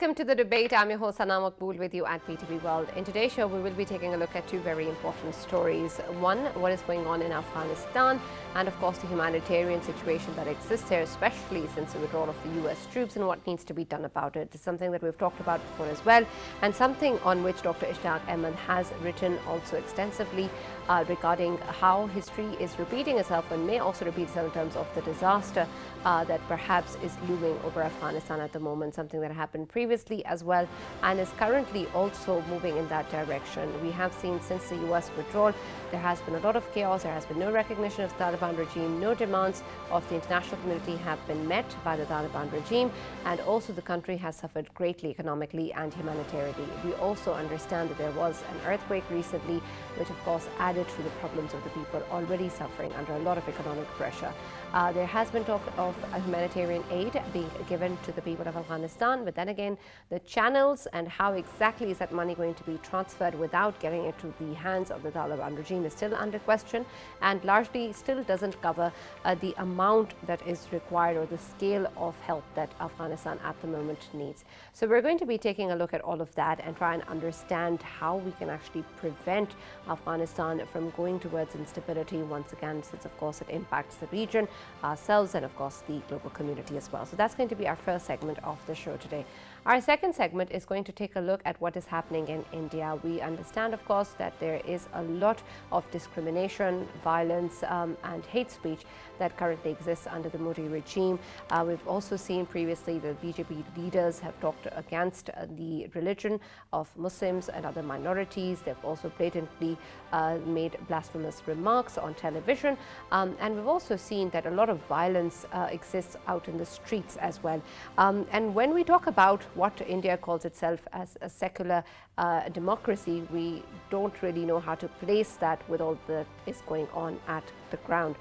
Welcome to the debate. I'm your host, Sana Maqbool, with you at PTV WORLD. In today's show, we will be taking a look at two very important stories. One, what is going on in Afghanistan, and of course, the humanitarian situation that exists there, especially since the withdrawal of the US troops and what needs to be done about it. It's something that we've talked about before as well, and something on which Dr. Ishtaq Ahmed has written also extensively regarding how history is repeating itself and may also repeat itself in terms of the disaster that perhaps is looming over Afghanistan at the moment, something that happened previously as well and is currently also moving in that direction. We have seen since the US withdrawal, there has been a lot of chaos, there has been no recognition of the Taliban regime, no demands of the international community have been met by the Taliban regime, and also the country has suffered greatly economically and humanitarily. We also understand that there was an earthquake recently, which of course added to the problems of the people already suffering under a lot of economic pressure. There has been talk of a humanitarian aid being given to the people of Afghanistan, but then again, the channels and how exactly is that money going to be transferred without getting it to the hands of the Taliban regime is still under question, and largely still doesn't cover the amount that is required or the scale of help that Afghanistan at the moment needs. So we're going to be taking a look at all of that and try and understand how we can actually prevent Afghanistan from going towards instability once again, since of course it impacts the region, ourselves, and of course the global community as well. So that's going to be our first segment of the show today. Our second segment is going to take a look at what is happening in India. We understand, of course, that there is a lot of discrimination, violence, and hate speech that currently exists under the Modi regime. We've also seen previously that BJP leaders have talked against the religion of Muslims and other minorities. They've also blatantly made blasphemous remarks on television. And we've also seen that a lot of violence exists out in the streets as well. And when we talk about what India calls itself as a secular democracy, we don't really know how to place that with all that is going on at the ground.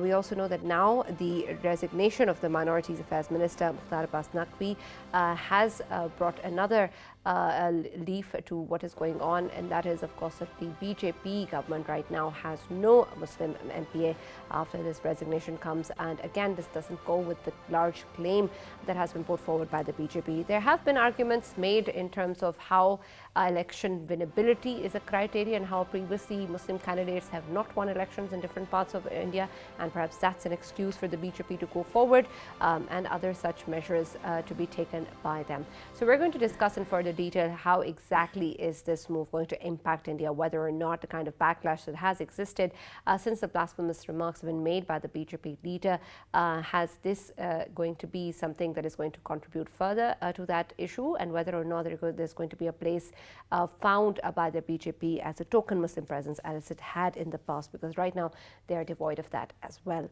We also know that now the resignation of the Minorities Affairs Minister, Mukhtar Abbas Naqvi, has brought another leaf to what is going on, and that is, of course, that the BJP government right now has no Muslim MPA after this resignation comes. And again, this doesn't go with the large claim that has been put forward by the BJP. There have been arguments made in terms of how election winnability is a criteria and how previously Muslim candidates have not won elections in different parts of India, and perhaps that's an excuse for the BJP to go forward and other such measures to be taken by them. So we're going to discuss in further detail how exactly is this move going to impact India, whether or not the kind of backlash that has existed since the blasphemous remarks have been made by the BJP leader, has this going to be something that is going to contribute further to that issue, and whether or not there's going to be a place found by the BJP as a token Muslim presence as it had in the past, because right now they are devoid of that as well.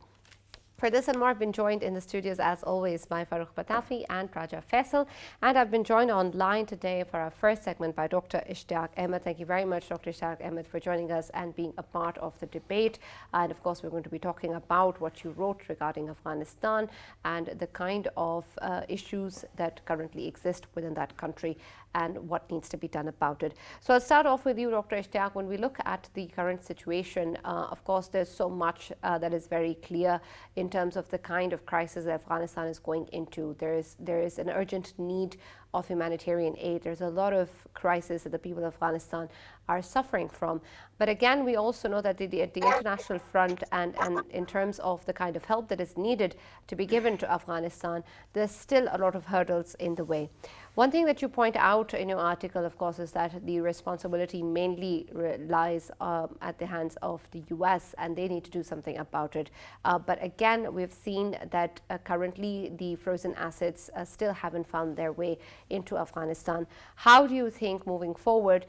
For this and more, I've been joined in the studios, as always, by Farrukh Pitafi and Raja Faisal. And I've been joined online today for our first segment by Dr. Ishtaq Ahmed. Thank you very much, Dr. Ishtaq Ahmed, for joining us and being a part of the debate. And of course, we're going to be talking about what you wrote regarding Afghanistan and the kind of issues that currently exist within that country and what needs to be done about it. So I'll start off with you, Dr. Ishtaq. When we look at the current situation, of course, there's so much that is very clear in terms of the kind of crisis that Afghanistan is going into. There is an urgent need of humanitarian aid. There's a lot of crisis that the people of Afghanistan are suffering from. But again, we also know that the international front and in terms of the kind of help that is needed to be given to Afghanistan, there's still a lot of hurdles in the way. One thing that you point out in your article, of course, is that the responsibility mainly lies at the hands of the US, and they need to do something about it. But again, we've seen that currently the frozen assets still haven't found their way into Afghanistan. How do you think moving forward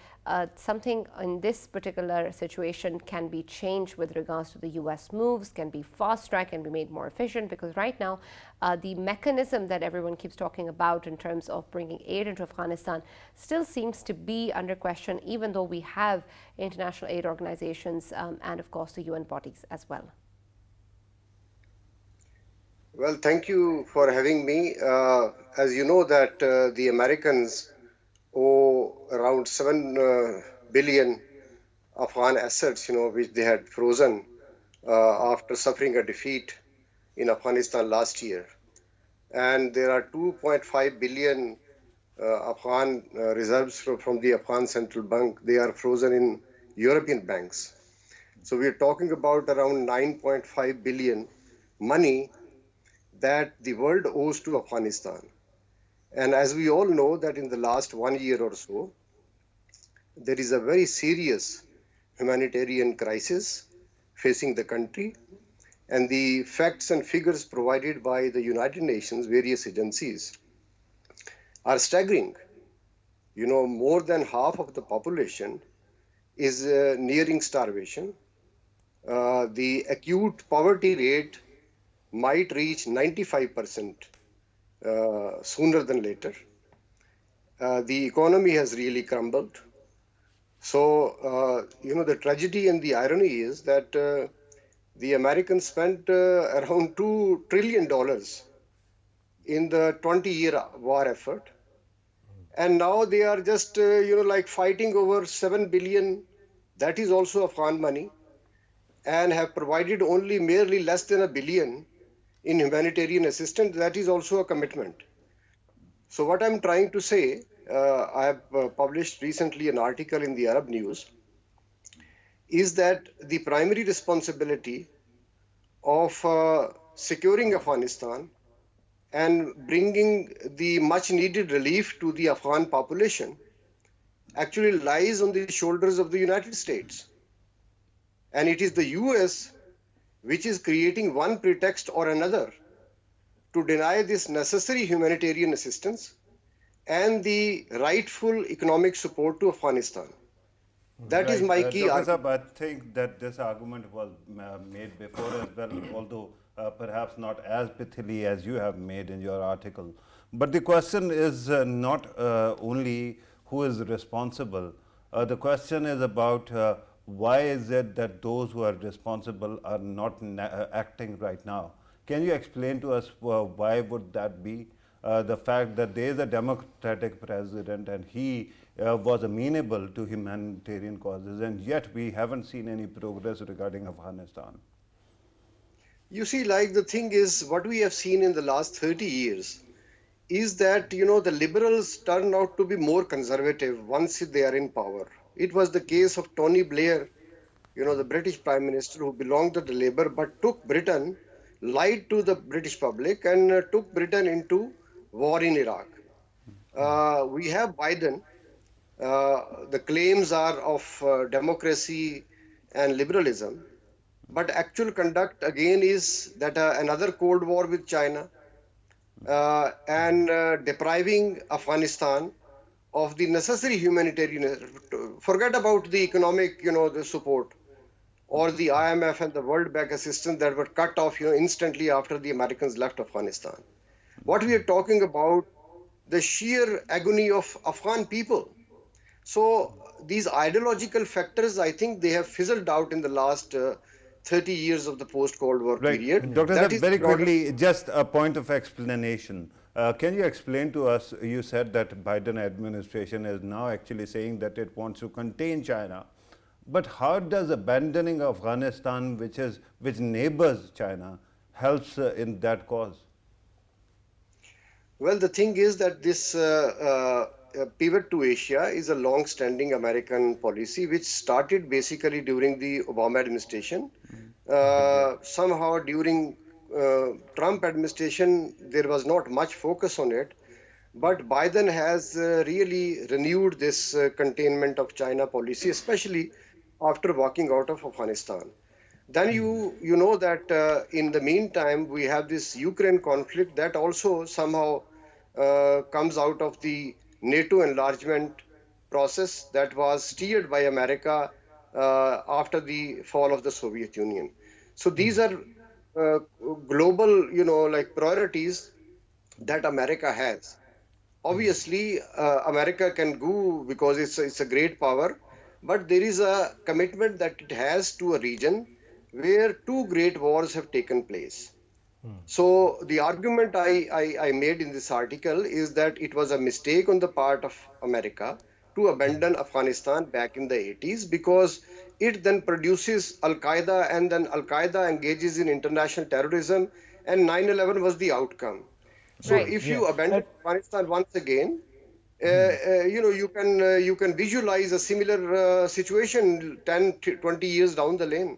something in this particular situation can be changed with regards to the US moves, can be fast-tracked, can be made more efficient? Because right now, the mechanism that everyone keeps talking about in terms of bringing aid into Afghanistan still seems to be under question, even though we have international aid organizations and, of course, the UN bodies as well. Well, thank you for having me. As you know that the Americans owe around 7 billion Afghan assets, which they had frozen after suffering a defeat in Afghanistan last year. And there are 2.5 billion Afghan reserves from the Afghan Central Bank, they are frozen in European banks. So we are talking about around 9.5 billion money that the world owes to Afghanistan. And as we all know that in the last 1 year or so, there is a very serious humanitarian crisis facing the country. And the facts and figures provided by the United Nations, various agencies, are staggering. More than half of the population is nearing starvation. The acute poverty rate might reach 95% sooner than later. The economy has really crumbled. So, the tragedy and the irony is that the Americans spent around $2 trillion in the 20-year war effort. And now they are just, like fighting over 7 billion. That is also Afghan money, and have provided only merely less than $1 billion in humanitarian assistance. That is also a commitment. So what I'm trying to say, I have published recently an article in the Arab News, is that the primary responsibility of securing Afghanistan and bringing the much needed relief to the Afghan population actually lies on the shoulders of the United States. And it is the US which is creating one pretext or another to deny this necessary humanitarian assistance and the rightful economic support to Afghanistan. That is my key Dr. argument. Saab, I think that this argument was made before as well, although perhaps not as pithily as you have made in your article. But the question is not only who is responsible. The question is about why is it that those who are responsible are not acting right now? Can you explain to us why would that be? The fact that there is a democratic president and he was amenable to humanitarian causes, and yet we haven't seen any progress regarding Afghanistan. You see, like the thing is, what we have seen in the last 30 years is that, the liberals turn out to be more conservative once they are in power. It was the case of Tony Blair, the British Prime Minister who belonged to the Labour but took Britain, lied to the British public and took Britain into war in Iraq. We have Biden. The claims are of democracy and liberalism. But actual conduct again is that another Cold War with China and depriving Afghanistan of the necessary humanitarian, forget about the economic, the support or the IMF and the World Bank assistance that were cut off, instantly after the Americans left Afghanistan. What we are talking about, the sheer agony of Afghan people. So these ideological factors, I think they have fizzled out in the last 30 years of the post-Cold War period. Dr. Saab, very quickly, just a point of explanation. Can you explain to us, you said that Biden administration is now actually saying that it wants to contain China. But how does abandoning Afghanistan, which neighbors China, helps in that cause? Well, the thing is that this pivot to Asia is a long-standing American policy which started basically during the Obama administration. Somehow during Trump administration, there was not much focus on it. But Biden has really renewed this containment of China policy, especially after walking out of Afghanistan. Then you know that in the meantime, we have this Ukraine conflict that also somehow comes out of the NATO enlargement process that was steered by America after the fall of the Soviet Union. So these are global, like priorities that America has. Obviously, America can go because it's a great power, but there is a commitment that it has to a region where two great wars have taken place. So the argument I made in this article is that it was a mistake on the part of America to abandon Afghanistan back in the 80s because it then produces Al-Qaeda, and then Al-Qaeda engages in international terrorism, and 9/11 was the outcome. So if you abandon Afghanistan once again, you can visualize a similar situation 10 to 20 years down the lane.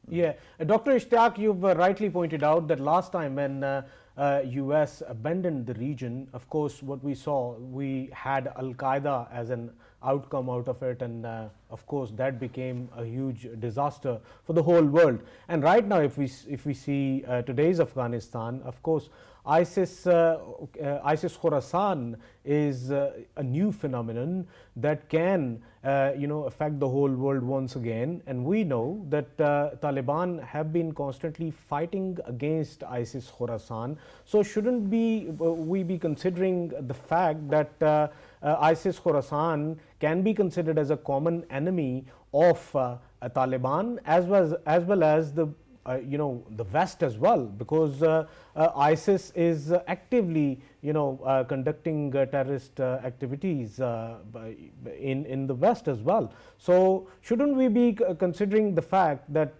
Yeah, Dr. Ishtaq, you've rightly pointed out that last time when US abandoned the region, of course, what we saw, we had Al Qaeda as an outcome out of it, and of course, that became a huge disaster for the whole world. And right now, if we see today's Afghanistan, of course, ISIS Khorasan is a new phenomenon that can affect the whole world once again, and we know that Taliban have been constantly fighting against ISIS Khorasan. So shouldn't we be considering the fact that ISIS Khorasan can be considered as a common enemy of Taliban as well as the the West as well, because ISIS is actively conducting terrorist activities in the West as well. So shouldn't we be considering the fact that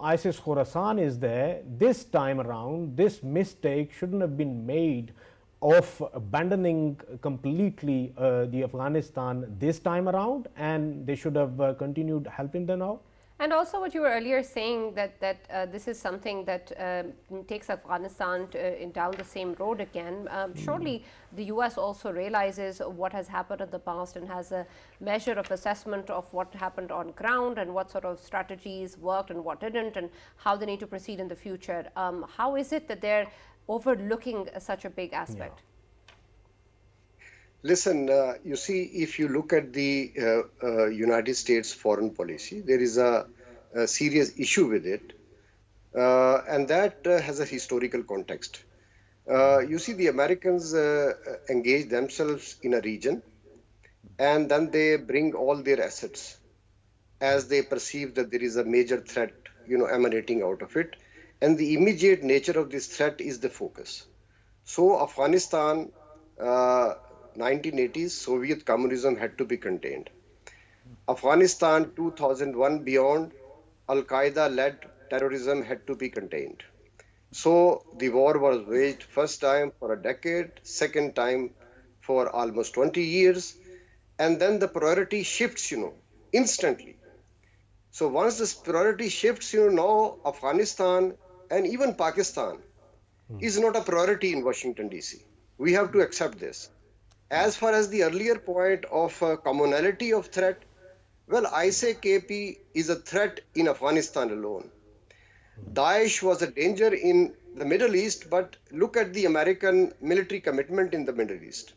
ISIS Khorasan is there this time around? This mistake shouldn't have been made of abandoning completely the Afghanistan this time around, and they should have continued helping them out. And also what you were earlier saying that this is something that takes Afghanistan down the same road again. Surely the US also realizes what has happened in the past and has a measure of assessment of what happened on ground and what sort of strategies worked and what didn't, and how they need to proceed in the future. How is it that they're overlooking such a big aspect? Yeah. Listen, you see, if you look at the United States foreign policy, there is a serious issue with it, and that has a historical context. You see, the Americans engage themselves in a region, and then they bring all their assets as they perceive that there is a major threat, emanating out of it, and the immediate nature of this threat is the focus. So Afghanistan, 1980s, Soviet communism had to be contained. Afghanistan 2001 beyond, Al-Qaeda-led terrorism had to be contained. So the war was waged first time for a decade, second time for almost 20 years, and then the priority shifts, instantly. So once this priority shifts, now Afghanistan and even Pakistan is not a priority in Washington, D.C. We have to accept this. As far as the earlier point of commonality of threat, well, I say KP is a threat in Afghanistan alone. Daesh was a danger in the Middle East, but look at the American military commitment in the Middle East.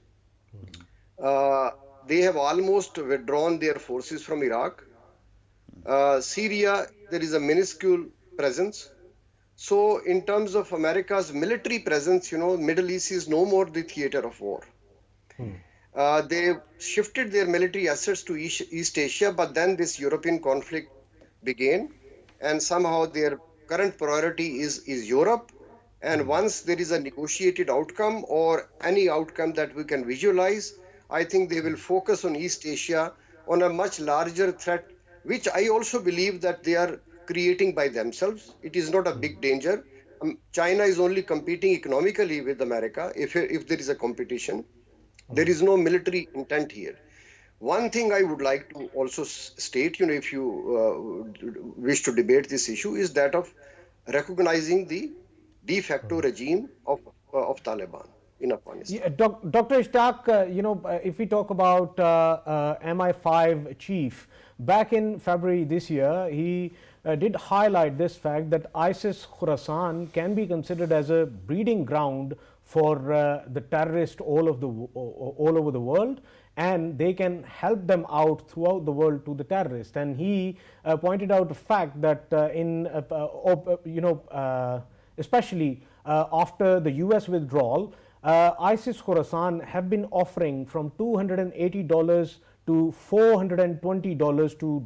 They have almost withdrawn their forces from Iraq. Syria, there is a minuscule presence. So in terms of America's military presence, Middle East is no more the theater of war. They shifted their military assets to East Asia, but then this European conflict began, and somehow their current priority is Europe. And once there is a negotiated outcome or any outcome that we can visualize, I think they will focus on East Asia on a much larger threat, which I also believe that they are creating by themselves. It is not a big danger. China is only competing economically with America if there is a competition. There is no military intent here. One thing I would like to also state, if you wish to debate this issue, is that of recognizing the de facto regime of Taliban in Afghanistan. Yeah, Dr. Ishtaq, if we talk about MI5 chief, back in February this year, he did highlight this fact that ISIS Khorasan can be considered as a breeding ground for the terrorists all over the world, and they can help them out throughout the world to the terrorists. And he pointed out the fact that especially after the US withdrawal, ISIS Khorasan have been offering from $280 to $420 to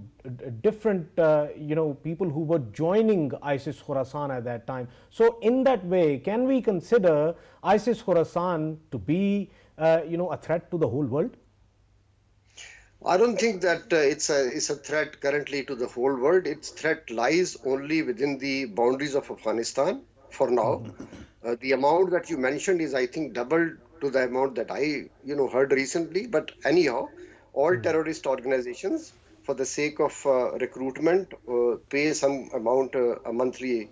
different people who were joining ISIS Khorasan at that time. So in that way, can we consider ISIS Khorasan to be a threat to the whole world? I don't think that it's a threat currently to the whole world. Its threat lies only within the boundaries of Afghanistan for now. The amount that you mentioned is, I think, doubled to the amount that I, heard recently. But anyhow, all terrorist organizations, for the sake of recruitment, pay some amount, a monthly,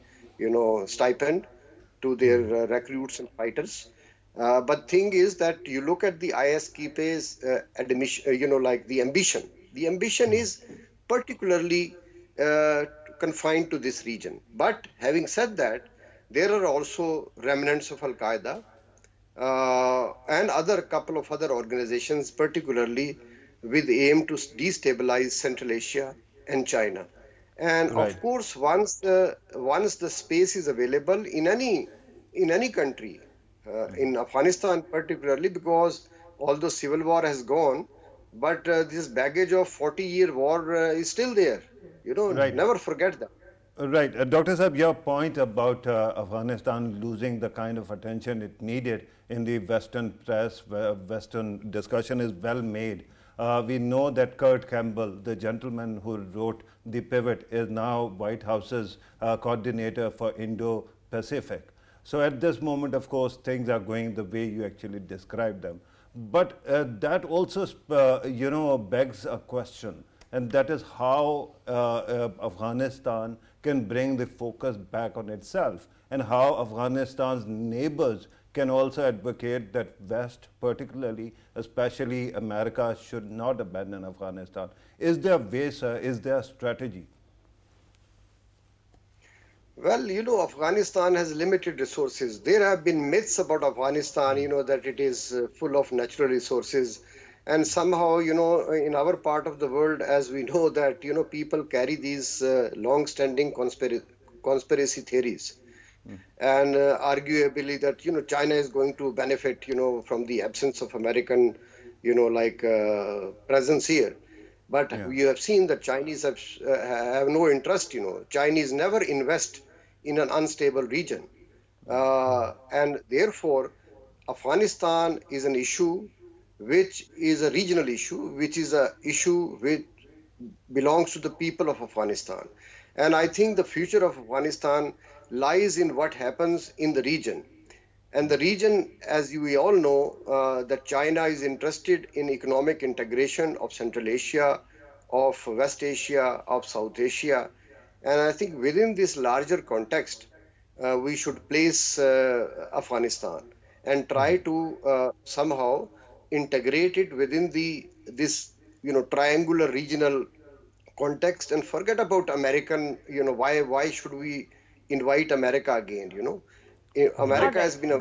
stipend to their recruits and fighters. But thing is that you look at the ISKP's admission, like the ambition. The ambition is particularly confined to this region. But having said that, there are also remnants of Al Qaeda and other couple of other organizations, particularly with aim to destabilize Central Asia and China. And Right. of course, once the space is available in any country, in Afghanistan particularly, because although civil war has gone, but this baggage of 40-year war is still there. Right. Never forget that. Right. Dr. Saab, your point about Afghanistan losing the kind of attention it needed in the Western press, Western discussion is well made. We know that Kurt Campbell, the gentleman who wrote The Pivot, is now White House's coordinator for Indo-Pacific. So at this moment, of course, things are going the way you actually described them. But that also, begs a question, and that is how Afghanistan can bring the focus back on itself, and how Afghanistan's neighbors can also advocate that West, particularly, especially America, should not abandon Afghanistan. Is there a way, sir? Is there a strategy? Well, Afghanistan has limited resources. There have been myths about Afghanistan, that it is full of natural resources. And somehow, in our part of the world, as we know that, people carry these long-standing conspiracy theories. And arguably that, China is going to benefit, from the absence of American, presence here. But we have seen that Chinese have no interest, Chinese never invest in an unstable region. And therefore, Afghanistan is an issue which is a regional issue, which is an issue which belongs to the people of Afghanistan. And I think the future of Afghanistan lies in what happens in the region. And the region, as we all know, that China is interested in economic integration of Central Asia, of West Asia, of South Asia. And I think within this larger context, we should place Afghanistan and try to somehow integrate it within this triangular regional context, and forget about American. Why should we invite America again? America has been a.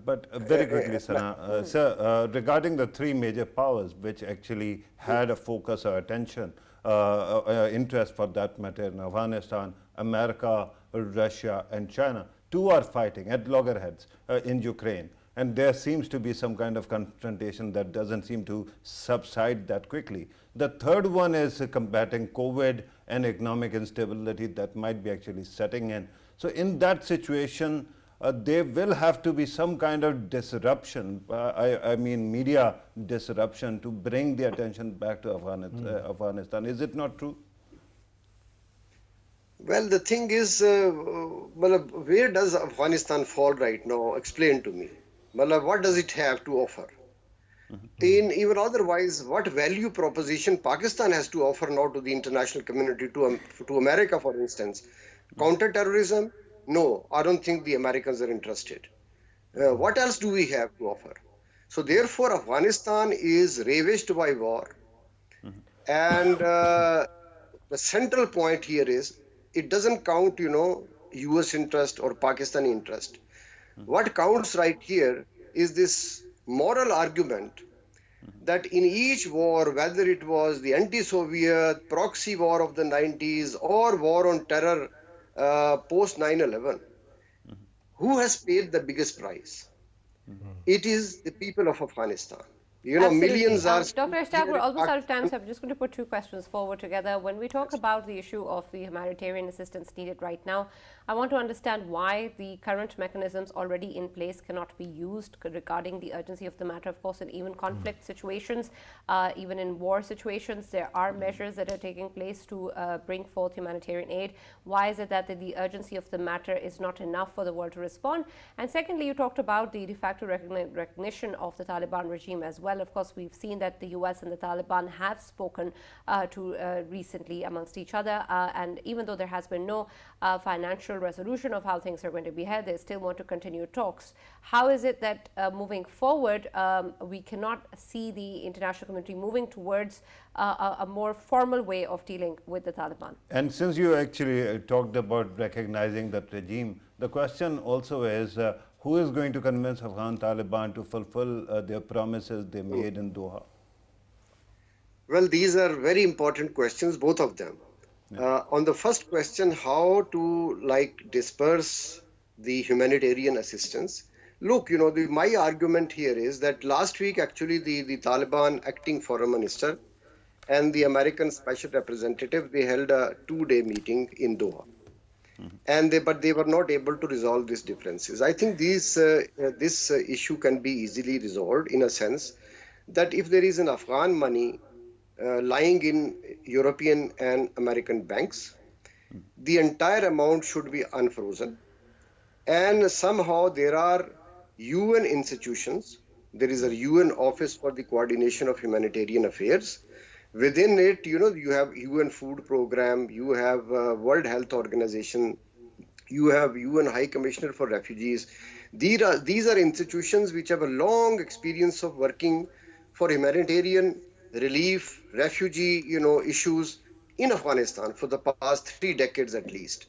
But very quickly, Sana, sir, regarding the three major powers which actually had a focus or attention, interest for that matter in Afghanistan, America, Russia, and China, two are fighting at loggerheads in Ukraine. And there seems to be some kind of confrontation that doesn't seem to subside that quickly. The third one is combating COVID and economic instability that might be actually setting in. So in that situation, there will have to be some kind of disruption, I mean media disruption, to bring the attention back to Afghanistan. Is it not true? Well, the thing is, where does Afghanistan fall right now? Explain to me. What does it have to offer? In even otherwise, what value proposition Pakistan has to offer now to the international community, to America, for instance? Counter-terrorism? No, I don't think the Americans are interested. What else do we have to offer? So therefore, Afghanistan is ravaged by war. And the central point here is, it doesn't count, US interest or Pakistani interest. What counts right here is this moral argument that in each war, whether it was the anti-Soviet proxy war of the 90s or war on terror post 9/11, who has paid the biggest price? It is the people of Afghanistan. Millions are Dr. Ishtaq, we're here in almost out of time, Pakistan. so I'm just going to put two questions forward together. When we talk about the issue of the humanitarian assistance needed right now, I want to understand why the current mechanisms already in place cannot be used regarding the urgency of the matter. Of course, in even conflict situations, even in war situations, there are measures that are taking place to bring forth humanitarian aid. Why is it that the urgency of the matter is not enough for the world to respond? And secondly, you talked about the de facto recognition of the Taliban regime as well. Of course, we've seen that the US and the Taliban have spoken recently amongst each other, and even though there has been no financial resolution of how things are going to be held, they still want to continue talks. How is it that moving forward, we cannot see the international community moving towards a more formal way of dealing with the Taliban? And since you actually talked about recognizing that regime, the question also is who is going to convince Afghan Taliban to fulfill their promises they made in Doha? Well, these are very important questions, both of them. On the first question, how to disperse the humanitarian assistance. Look, my argument here is that last week, actually, the Taliban acting foreign minister and the American special representative, they held a 2-day meeting in Doha. But they were not able to resolve these differences. I think this issue can be easily resolved in a sense that if there is an Afghan money lying in European and American banks, the entire amount should be unfrozen. And somehow there are UN institutions. There is a UN Office for the Coordination of Humanitarian Affairs. Within it, you have UN Food Program, you have World Health Organization, you have UN High Commissioner for Refugees. These are institutions which have a long experience of working for humanitarian relief, refugee, issues in Afghanistan for the past 3 decades at least.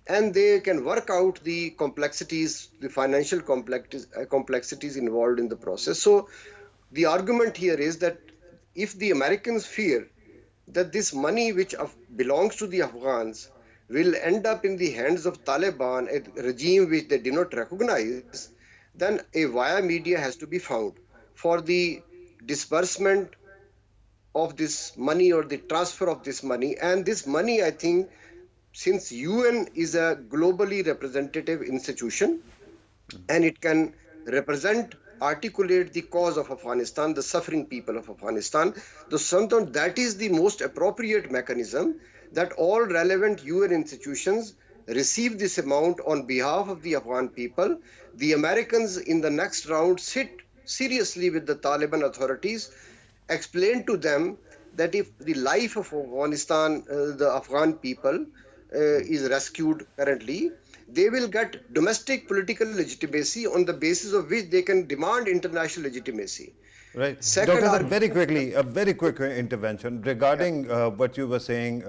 And they can work out the complexities, the financial complexities involved in the process. So the argument here is that if the Americans fear that this money which belongs to the Afghans will end up in the hands of Taliban, a regime which they do not recognize, then a via media has to be found for the disbursement of this money or the transfer of this money. And this money, I think, since UN is a globally representative institution and it can articulate the cause of Afghanistan, the suffering people of Afghanistan, sometimes that is the most appropriate mechanism that all relevant UN institutions receive this amount on behalf of the Afghan people. The Americans in the next round sit seriously with the Taliban authorities, explain to them that if the life of Afghanistan, the Afghan people is rescued currently, they will get domestic political legitimacy on the basis of which they can demand international legitimacy. Right. Second, Dr. Very quickly, a very quick intervention regarding what you were saying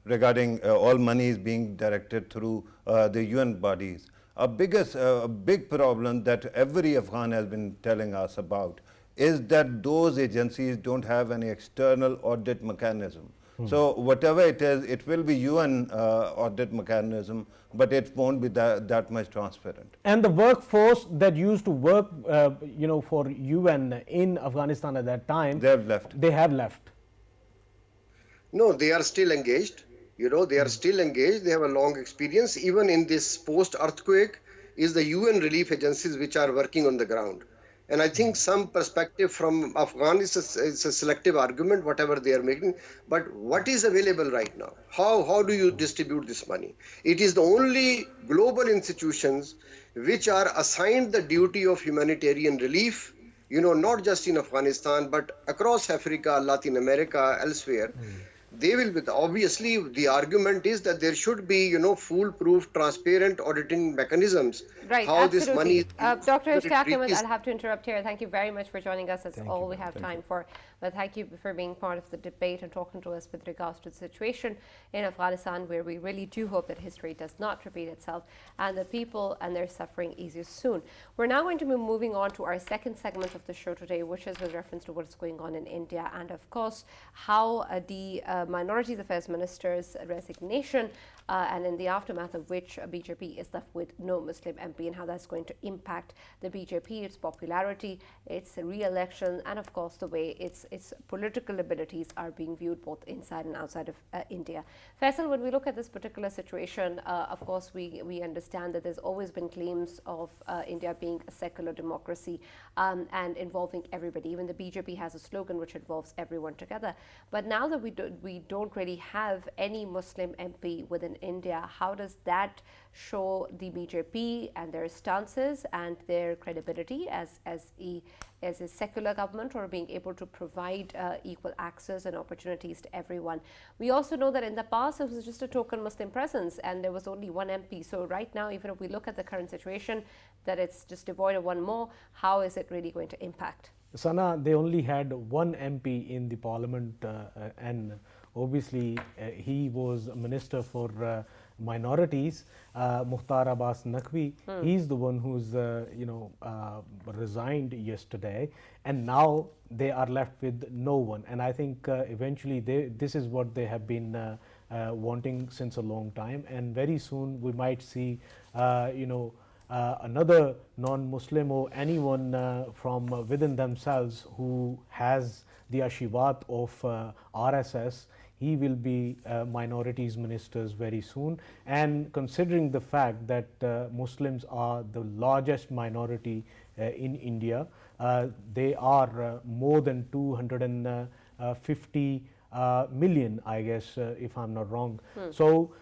regarding all monies being directed through the UN bodies. A big problem that every Afghan has been telling us about is that those agencies don't have any external audit mechanism. So whatever it is, it will be UN audit mechanism, but it won't be that much transparent. And the workforce that used to work, for UN in Afghanistan at that time, They have left. They have left. No, they are still engaged. They are still engaged. They have a long experience. Even in this post-earthquake, is the UN relief agencies which are working on the ground. And I think some perspective from Afghan is a selective argument, whatever they are making. But what is available right now? How do you distribute this money? It is the only global institutions which are assigned the duty of humanitarian relief, not just in Afghanistan, but across Africa, Latin America, elsewhere. They will be, obviously, the argument is that there should be, foolproof, transparent auditing mechanisms. Right, how absolutely. this money is Dr. Ishtaq, is- I'll have to interrupt here. Thank you very much for joining us. That's all we have time for. But thank you for being part of the debate and talking to us with regards to the situation in Afghanistan, where we really do hope that history does not repeat itself and the people and their suffering eases soon. We're now going to be moving on to our second segment of the show today, which is with reference to what's going on in India and, of course, how the Minorities Affairs Minister's resignation and in the aftermath of which BJP is left with no Muslim MP, and how that's going to impact the BJP, its popularity, its re-election, and of course the way its political abilities are being viewed both inside and outside of India. Faisal, when we look at this particular situation, of course we understand that there's always been claims of India being a secular democracy and involving everybody. Even the BJP has a slogan which involves everyone together. But now that we don't really have any Muslim MP within India, how does that show the BJP and their stances and their credibility as a secular government, or being able to provide equal access and opportunities to everyone? We also know that in the past it was just a token Muslim presence and there was only one MP. So right now, even if we look at the current situation, that it's just devoid of one more, how is it really going to impact? Sana, they only had one MP in the parliament, and obviously he was a minister for minorities, Mukhtar Abbas Naqvi. He's the one who's resigned yesterday, and now they are left with no one. And I think eventually this is what they have been wanting since a long time, and very soon we might see another non-Muslim or anyone from within themselves who has the Ashivat of RSS. He will be minorities ministers very soon. And considering the fact that Muslims are the largest minority in India, they are more than 250 million, I guess, if I'm not wrong. So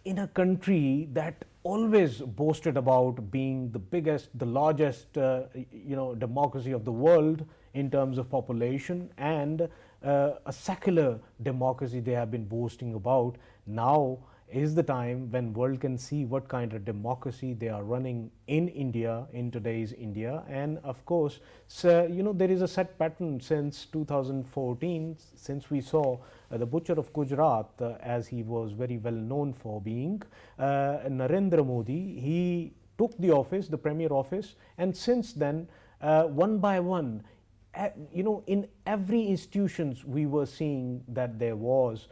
in a country that always boasted about being the biggest, the largest democracy of the world in terms of population, and a secular democracy they have been boasting about, now is the time when world can see what kind of democracy they are running in India, in today's India. And of course, so, there is a set pattern since 2014, since we saw the butcher of Gujarat, as he was very well known for being, Narendra Modi. He took the office, the premier office, and since then, one by one, in every institutions we were seeing that there was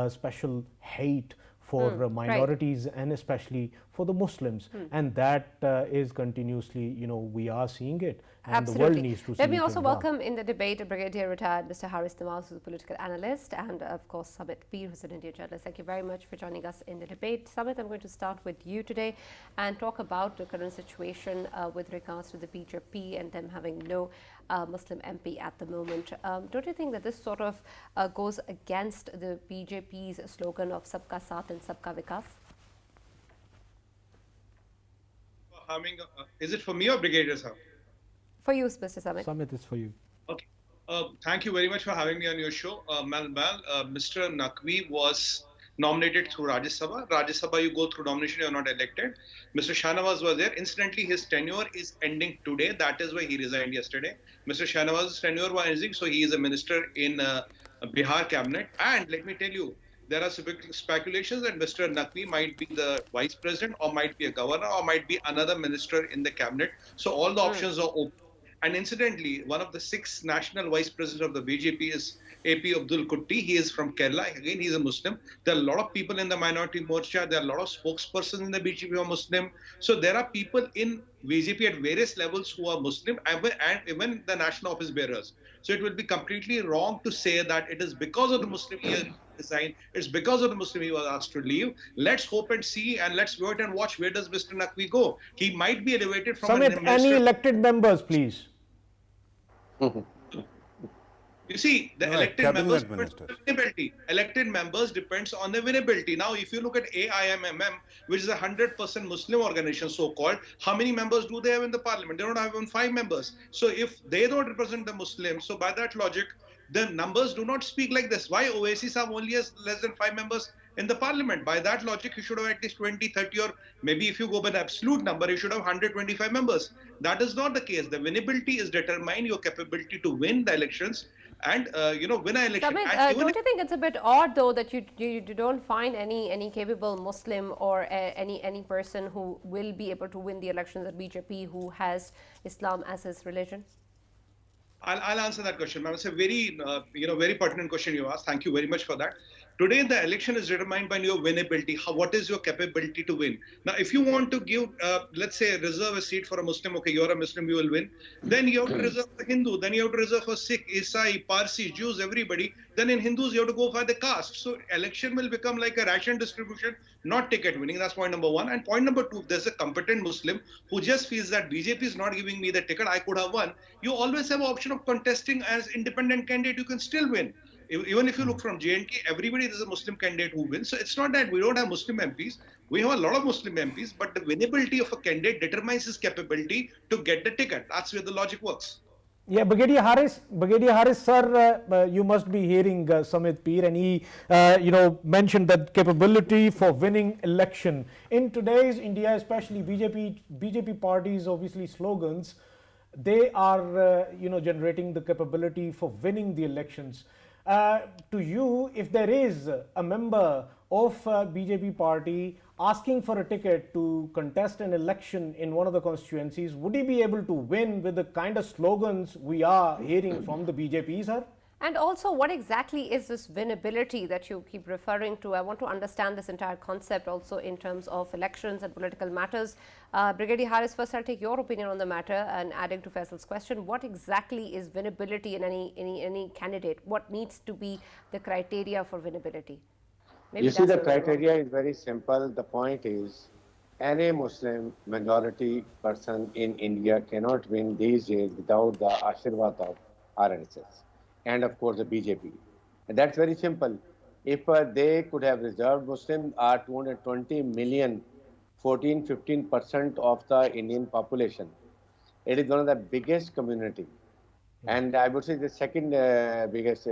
special hate for minorities, right, and especially for the Muslims, and that is continuously, we are seeing it, and absolutely. The world needs to see it. Let me also welcome in the debate Brigadier Retired Mr. Harris Nawaz, who's a political analyst, and of course Samit Peer, who's an India journalist. Thank you very much for joining us in the debate. Samit, I'm going to start with you today and talk about the current situation with regards to the BJP and them having no Muslim MP at the moment. Don't you think that this sort of goes against the BJP's slogan of Sabka Saath and Sabka Vikas? Is it for me or Brigadier Sahab? For you, Mr. Samit. Samit is for you. Okay. Thank you very much for having me on your show. Mr. Naqvi was nominated through Rajya Sabha. Rajya Sabha, you go through nomination, you are not elected. Mr. Shahnawaz was there. Incidentally, his tenure is ending today. That is why he resigned yesterday. Mr. Shahnawaz's tenure was ending, so he is a minister in Bihar cabinet. And let me tell you, there are speculations that Mr. Naqvi might be the vice president, or might be a governor, or might be another minister in the cabinet. So all the options are open. And incidentally, one of the 6 national vice presidents of the BJP is AP Abdul Kutti. He is from Kerala. Again, he is a Muslim. There are a lot of people in the minority morcha. There are a lot of spokespersons in the BJP who are Muslim. So there are people in BJP at various levels who are Muslim, and even the national office bearers. So it would be completely wrong to say that it is because of the Muslim he resigned. It's because of the Muslim he was asked to leave. Let's hope and see, and let's wait and watch where does Mr. Naqvi go. He might be elevated from Samit, any elected members, please. You see, the elected members depends on winnability. Elected members depends on the winnability. Now, if you look at AIMMM, which is a 100% Muslim organization, so-called, how many members do they have in the parliament? They don't have even 5 members. So if they don't represent the Muslims, so by that logic, the numbers do not speak like this. Why Oasis have only has less than 5 members in the parliament? By that logic, you should have at least 20, 30, or maybe if you go by the absolute number, you should have 125 members. That is not the case. The winnability is determined your capability to win the elections and win an election. Samit, don't you think it's a bit odd though that you don't find any capable Muslim or any person who will be able to win the elections at BJP who has Islam as his religion? I'll answer that question, ma'am. It's a very very pertinent question you asked. Thank you very much for that. Today, the election is determined by your winnability. What is your capability to win? Now, if you want to give, let's say, reserve a seat for a Muslim, okay, you're a Muslim, you will win. Then you have to reserve for Hindu. Then you have to reserve for Sikh, Isai, Parsi, Jews, everybody. Then in Hindus, you have to go for the caste. So election will become like a ration distribution, not ticket winning. That's point number one. And point number two, if there's a competent Muslim who just feels that BJP is not giving me the ticket, I could have won. You always have an option of contesting as independent candidate. You can still win. Even if you look from J&K, everybody is a Muslim candidate who wins. So it's not that we don't have Muslim MPs. We have a lot of Muslim MPs, but the winnability of a candidate determines his capability to get the ticket. That's where the logic works. Yeah, Brigadier Harris, sir, you must be hearing Samit Peer, and he, mentioned that capability for winning election in today's India, especially BJP parties, obviously slogans, they are, generating the capability for winning the elections. To you, if there is a member of BJP party asking for a ticket to contest an election in one of the constituencies, would he be able to win with the kind of slogans we are hearing from the BJP, sir? And also, what exactly is this winnability that you keep referring to? I want to understand this entire concept also in terms of elections and political matters. Brigadier Harris, first I'll take your opinion on the matter, and adding to Faisal's question, what exactly is winnability in any candidate? What needs to be the criteria for winnability? Maybe you see, the criteria is very simple. The point is, any Muslim minority person in India cannot win these days without the Ashirwad of RSS. And of course the BJP. And that's very simple. If they could have reserved, Muslims are 220 million, 14-15% of the Indian population. It is one of the biggest community. And I would say the second biggest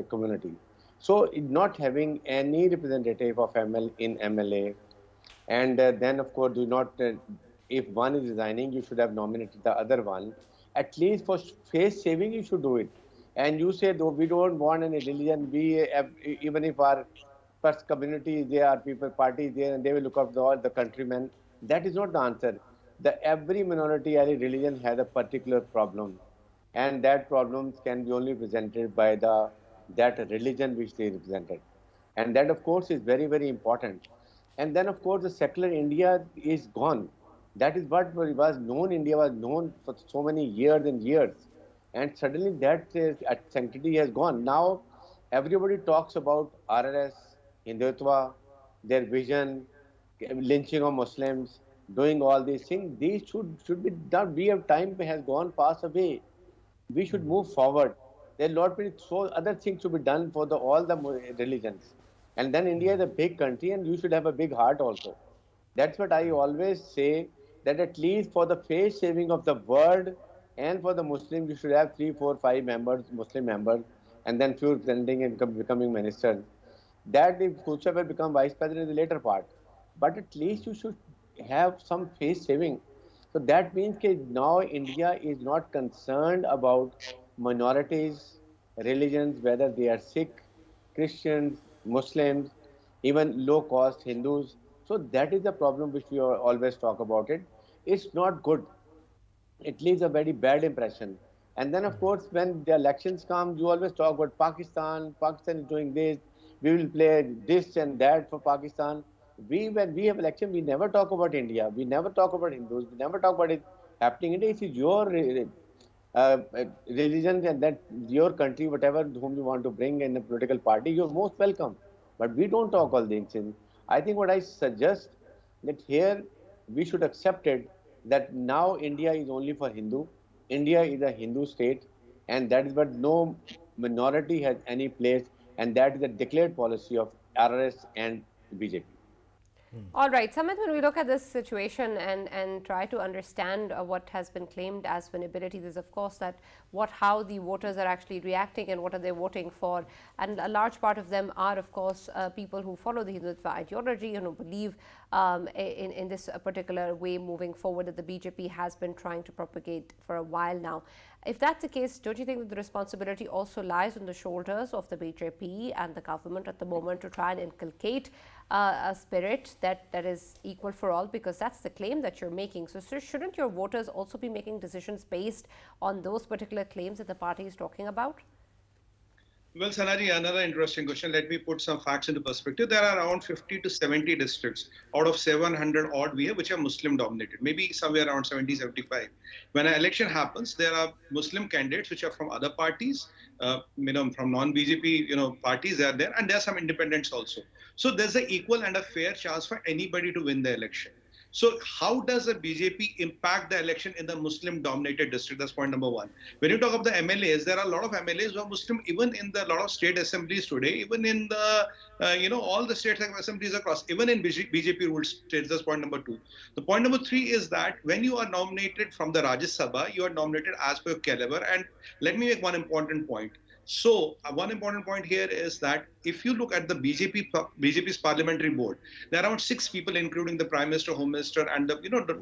community. So not having any representative of MLA, and then of course if one is resigning, you should have nominated the other one. At least for face saving, you should do it. And you say, though, we don't want any religion, even if our first community is there, people, parties there, and they will look after all the countrymen. That is not the answer. Every minority, every religion has a particular problem. And that problem can be only presented by that religion which they represented. And that, of course, is very, very important. And then, of course, the secular India is gone. That is what was known. India was known for so many years and years. And suddenly that sanctity has gone. Now everybody talks about RRS, Hindutva, their vision, lynching of Muslims, doing all these things. These should be done. We have time has gone past away. We should move forward. There are lot of other things to be done for all the religions. And then India is a big country, and you should have a big heart also. That's what I always say, that at least for the face saving of the world, and for the Muslims, you should have 3, 4, 5 members, Muslim members, and then few presenting and becoming ministers. That if whosoever become vice president is the later part. But at least you should have some face saving. So that means that now India is not concerned about minorities, religions, whether they are Sikh, Christians, Muslims, even low cost Hindus. So that is the problem which we always talk about it. It's not good. It leaves a very bad impression. And then, of course, when the elections come, you always talk about Pakistan. Pakistan is doing this. We will play this and that for Pakistan. When we have election, we never talk about India. We never talk about Hindus. We never talk about it happening. It is your religion, and that your country, whatever whom you want to bring in a political party, you're most welcome. But we don't talk all these things. I think what I suggest that here we should accept it, that now India is only for Hindu. India is a Hindu state, and that is what no minority has any place, and that is the declared policy of RRS and BJP. All right, Samit, when we look at this situation and try to understand what has been claimed as winnability, there's of course that how the voters are actually reacting and what are they voting for. And a large part of them are, of course, people who follow the Hindutva ideology and who believe in this particular way moving forward that the BJP has been trying to propagate for a while now. If that's the case, don't you think that the responsibility also lies on the shoulders of the BJP and the government at the moment to try and inculcate a spirit that is equal for all, because that's the claim that you're making. So shouldn't your voters also be making decisions based on those particular claims that the party is talking about? Well, Sanaji, another interesting question. Let me put some facts into perspective. There are around 50 to 70 districts out of 700 odd we have, which are Muslim dominated, maybe somewhere around 70, 75. When an election happens, there are Muslim candidates which are from other parties, from non-BJP, parties are there, and there are some independents also. So there's an equal and a fair chance for anybody to win the election. So how does the BJP impact the election in the Muslim-dominated district? That's point number one. When you talk of the MLAs, there are a lot of MLAs who are Muslim, even in the lot of state assemblies today, even in the all the state assemblies across, even in BJP-ruled states. That's point number two. The point number three is that when you are nominated from the Rajya Sabha, you are nominated as per your caliber. And let me make one important point. So one important point here is that if you look at the BJP's parliamentary board, there are around 6 people, including the Prime Minister, Home Minister, and the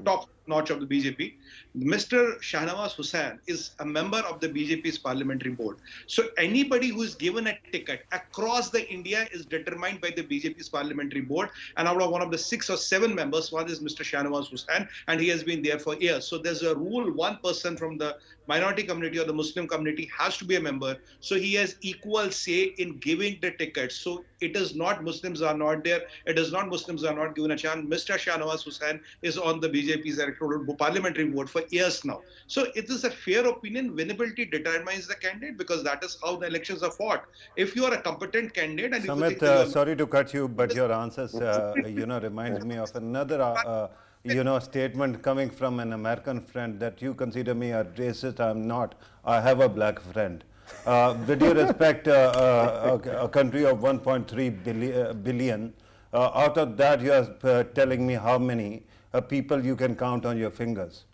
top notch of the BJP. Mr. Shahnawaz Hussain is a member of the BJP's parliamentary board. So anybody who is given a ticket across the India is determined by the BJP's parliamentary board. And out of one of the 6 or 7 members, one is Mr. Shahnawaz Hussain, and he has been there for years. So there's a rule: one person from the minority community or the Muslim community has to be a member. So he has equal say in giving the tickets. So it is not Muslims are not there. It is not Muslims are not given a chance. Mr. Shahnawaz Hussain is on the BJP's electoral parliamentary board for years now. So it is a fair opinion. Winnability determines the candidate, because that is how the elections are fought. If you are a competent candidate and Samit, sorry to cut you, but your answers, reminds me of another, statement coming from an American friend that you consider me a racist. I'm not. I have a black friend. With due respect, a country of 1.3 billion, out of that you are telling me how many people you can count on your fingers.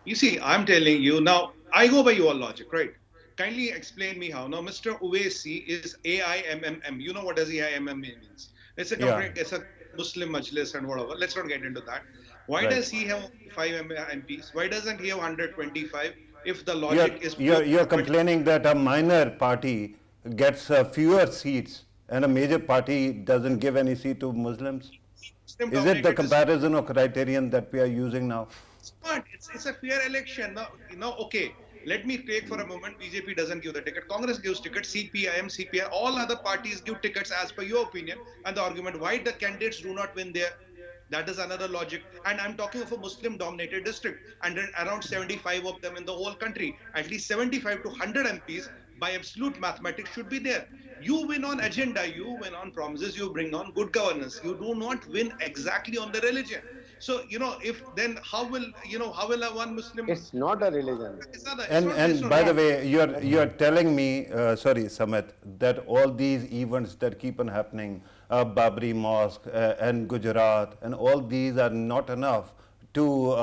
You see, I'm telling you now, I go by your logic, right? Kindly explain me how. Now, Mr. Uwaisi is AIMMM. You know what does AIMMM means? It's a Muslim Majlis and whatever. Let's not get into that. Why does he have 5 MPs? Why doesn't he have 125? If the logic is... You're complaining that a minor party gets fewer seats and a major party doesn't give any seat to Muslims? Is it the comparison or criterion that we are using now? It's a fair election. Now, okay, let me take for a moment, BJP doesn't give the ticket. Congress gives tickets, CPI, all other parties give tickets as per your opinion. And the argument, why the candidates do not win there? That is another logic. And I'm talking of a Muslim-dominated district, and around 75 of them in the whole country. At least 75 to 100 MPs by absolute mathematics should be there. You win on agenda, you win on promises, you bring on good governance. You do not win exactly on the religion. So, if then how will a one Muslim... It's not a religion. And by the way, you're telling me, sorry, Samit, that all these events that keep on happening, Babri Mosque and Gujarat, and all these are not enough to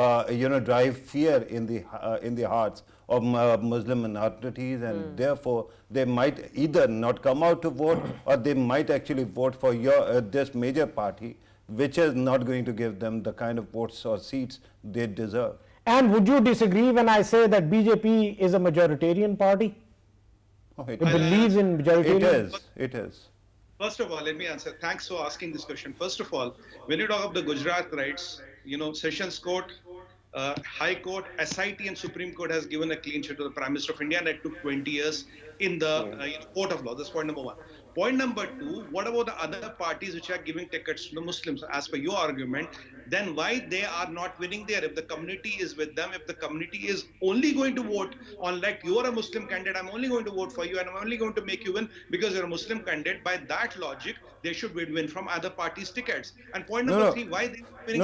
drive fear in the hearts of Muslim minorities, and therefore they might either not come out to vote, or they might actually vote for this major party, which is not going to give them the kind of votes or seats they deserve. And would you disagree when I say that BJP is a majoritarian party? It believes in majoritarian. It is. First of all, let me answer. Thanks for asking this question. First of all, when you talk of the Gujarat rights, Sessions Court, High Court, SIT and Supreme Court has given a clean sheet to the Prime Minister of India, and it took 20 years in the court of law. That's point number one. Point number two, what about the other parties which are giving tickets to the Muslims? As per your argument, then why they are not winning there? If the community is with them, if the community is only going to vote on, like, you are a Muslim candidate, I'm only going to vote for you, and I'm only going to make you win because you're a Muslim candidate, by that logic, they should win from other parties' tickets. And point number three, why they winning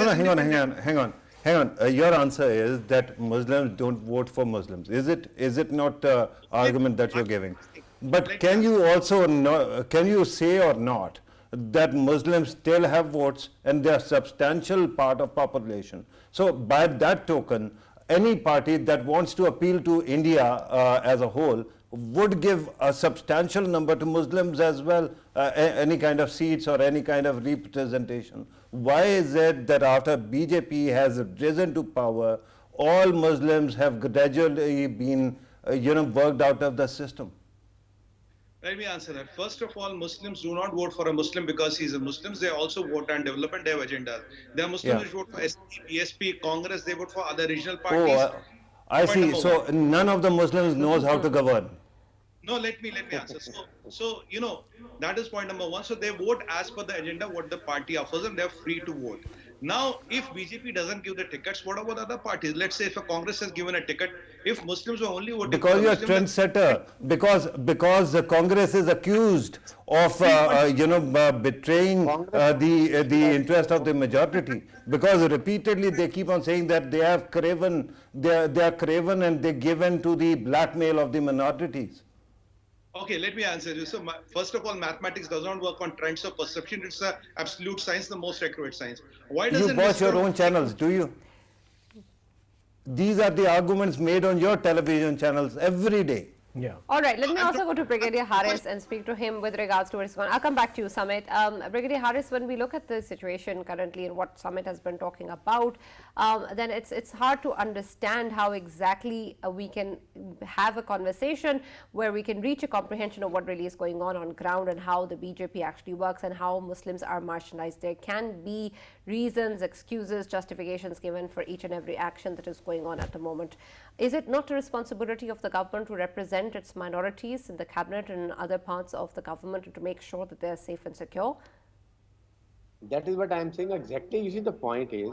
hang on. Your answer is that Muslims don't vote for Muslims. Is it not argument that you're giving? But can you also can you say or not that Muslims still have votes and they are a substantial part of population? So by that token, any party that wants to appeal to India as a whole would give a substantial number to Muslims as well, any kind of seats or any kind of representation. Why is it that after BJP has risen to power, all Muslims have gradually been worked out of the system? Let me answer that. First of all, Muslims do not vote for a Muslim because he's a Muslim. They also vote on development, they have agendas. There are Muslims who vote for SP, PSP, Congress, they vote for other regional parties. I see. So none of the Muslims knows how to govern. No, let me answer. So that is point number one. So they vote as per the agenda what the party offers, and they're free to vote. Now, if BJP doesn't give the tickets, what about other parties? Let's say if a Congress has given a ticket, if Muslims were only voting for Because the you're a Muslims, trendsetter, because the Congress is accused of betraying the interest of the majority, because repeatedly they keep on saying that they have craven, they are craven and they give in to the blackmail of the minorities. okay, let me answer you. So, first of all, mathematics does not work on trends of perception. It's the absolute science, the most accurate science. Why You doesn't watch your Mr. own channels, do you? These are the arguments made on your television channels every day. Yeah. All right, let me also go to Brigadier Harris and speak to him with regards to what is going on. I'll come back to you, Sumit. Brigadier Harris, when we look at the situation currently and what Sumit has been talking about, then it's hard to understand how exactly we can have a conversation where we can reach a comprehension of what really is going on ground and how the BJP actually works and how Muslims are marginalized. There can be reasons, excuses, justifications given for each and every action that is going on at the moment. Is it not a responsibility of the government to represent its minorities in the cabinet and in other parts of the government to make sure that they are safe and secure? That is what I am saying exactly. You see, the point is,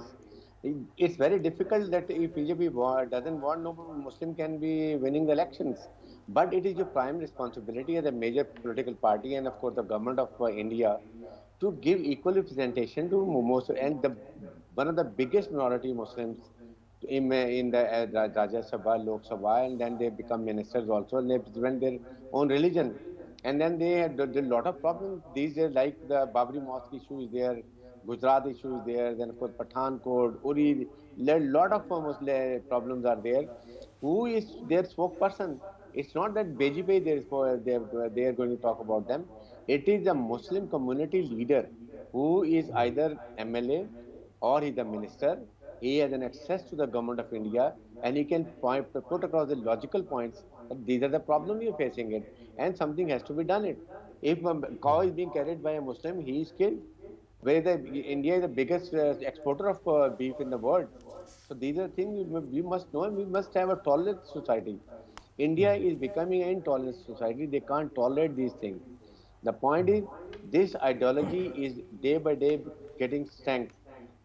it's very difficult that if BJP doesn't want, no Muslim can be winning the elections. But it is your prime responsibility as a major political party and, of course, the government of India to give equal representation to most, and one of the biggest minority Muslims in the Rajya Sabha, Lok Sabha, and then they become ministers also, and they represent their own religion. And then they had a lot of problems these days, like the Babri Mosque issue is there, Gujarat issue is there, then of course Pathankot, Uri, a lot of Muslim problems are there. Who is their spokesperson? It's not that BJP they are going to talk about them. It is the Muslim community leader who is either MLA or he's a minister. He has an access to the government of India, and he can put across the logical points that these are the problems you're facing it, and something has to be done it. If a cow is being carried by a Muslim, he is killed. India is the biggest exporter of beef in the world. So these are things we must know, and we must have a tolerant society. India is becoming an intolerant society. They can't tolerate these things. The point is, this ideology is day by day getting strength,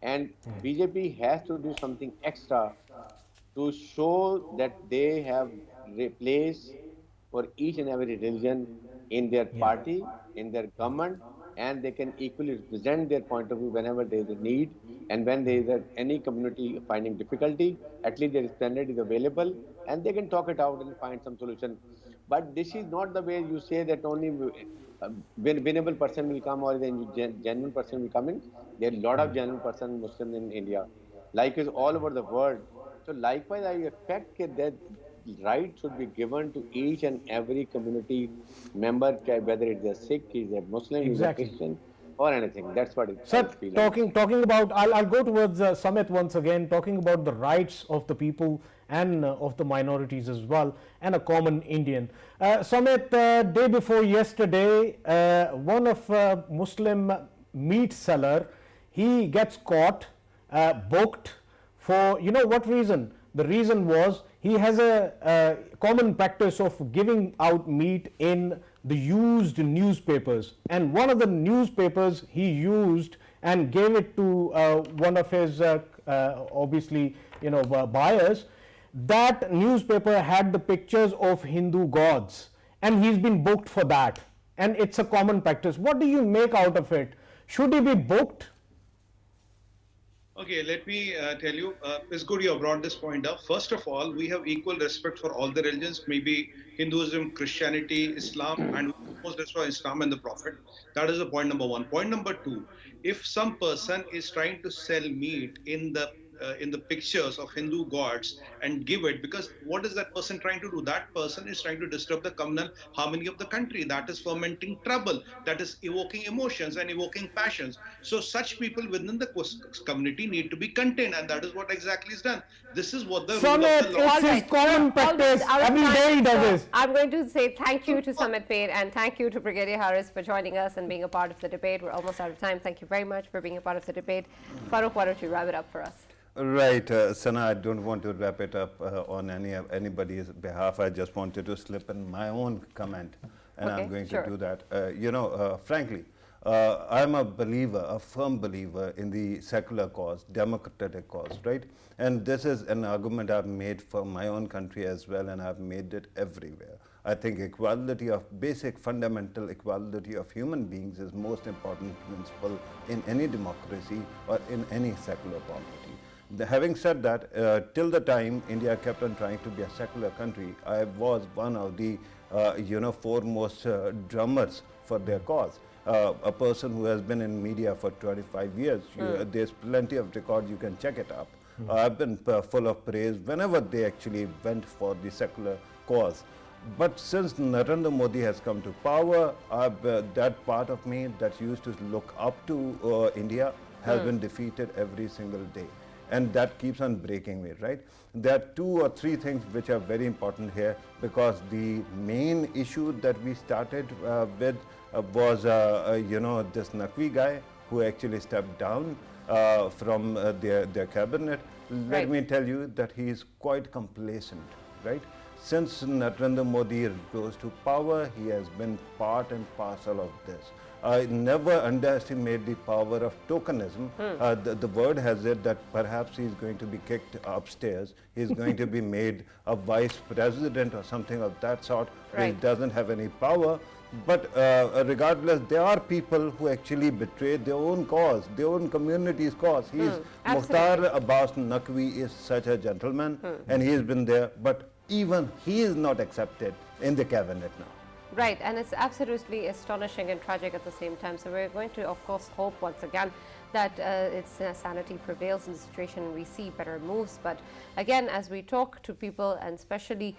and BJP has to do something extra to show that they have replaced for each and every religion in their party, in their government, and they can equally represent their point of view whenever there is a need, and when there is any community finding difficulty, at least their standard is available, and they can talk it out and find some solution. But this is not the way you say that only winnable person will come or the genuine person will come in. There are a lot of genuine person Muslims in India, like is all over the world. So likewise, I expect that right should be given to each and every community member, whether it's a Sikh, is a Muslim, is a Christian, or anything. That's what it's talking about, I'll go towards Sumit once again, talking about the rights of the people and of the minorities as well, and a common Indian. Sumit, day before yesterday, one of Muslim meat seller, he gets caught, booked for, you know what reason? The reason was he has a common practice of giving out meat in the used newspapers, and one of the newspapers he used and gave it to one of his obviously buyers. That newspaper had the pictures of Hindu gods, and he's been booked for that, and it's a common practice. What do you make out of it? Should he be booked? Okay, let me tell you, it's good you have brought this point up. First of all, we have equal respect for all the religions, maybe Hinduism, Christianity, Islam, and most respect for Islam and the Prophet. That is the point number one. Point number two, if some person is trying to sell meat in the pictures of Hindu gods and give it, because what is that person trying to do? That person is trying to disturb the communal harmony of the country. That is fomenting trouble. That is evoking emotions and evoking passions. So such people within the community need to be contained, and that is what exactly is done. This is what the rule of the law. It's his common practice. Every day he does this. I'm going to say thank you to Sumit Paid and thank you to Brigadier Harris for joining us and being a part of the debate. We're almost out of time. Thank you very much for being a part of the debate. Farrukh, why don't you wrap it up for us? Right, Sana, I don't want to wrap it up on anybody's behalf. I just wanted to slip in my own comment, and Okay, I'm going sure. to do that. Frankly, I'm a believer, a firm believer in the secular cause, democratic cause, right? And this is an argument I've made for my own country as well, and I've made it everywhere. I think equality of basic fundamental equality of human beings is most important principle in any democracy or in any secular polity. Having said that, till the time India kept on trying to be a secular country, I was one of the foremost drummers for their cause. A person who has been in media for 25 years, there's plenty of records, you can check it up. I've been full of praise whenever they actually went for the secular cause. But since Narendra Modi has come to power, that part of me that used to look up to India has been defeated every single day. And that keeps on breaking me, right? There are 2 or 3 things which are very important here, because the main issue that we started with was, this Naqvi guy who actually stepped down from their cabinet. Let me tell you that he is quite complacent, right? Since Narendra Modi rose to power, he has been part and parcel of this. I never underestimate the power of tokenism. The word has it that perhaps he's going to be kicked upstairs. He's going to be made a vice president or something of that sort. Right. He doesn't have any power. But regardless, there are people who actually betrayed their own cause, their own community's cause. Mukhtar Abbas Naqvi is such a gentleman, and he's been there, but even he is not accepted in the cabinet now. Right, and it's absolutely astonishing and tragic at the same time. So we're going to, of course, hope once again that its sanity prevails in the situation and we see better moves. But again, as we talk to people, and especially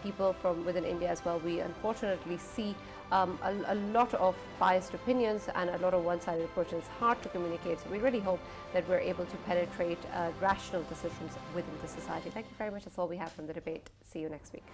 people from within India as well, we unfortunately see a lot of biased opinions and a lot of one-sided approaches. It's hard to communicate. So we really hope that we're able to penetrate rational decisions within the society. Thank you very much. That's all we have from the debate. See you next week.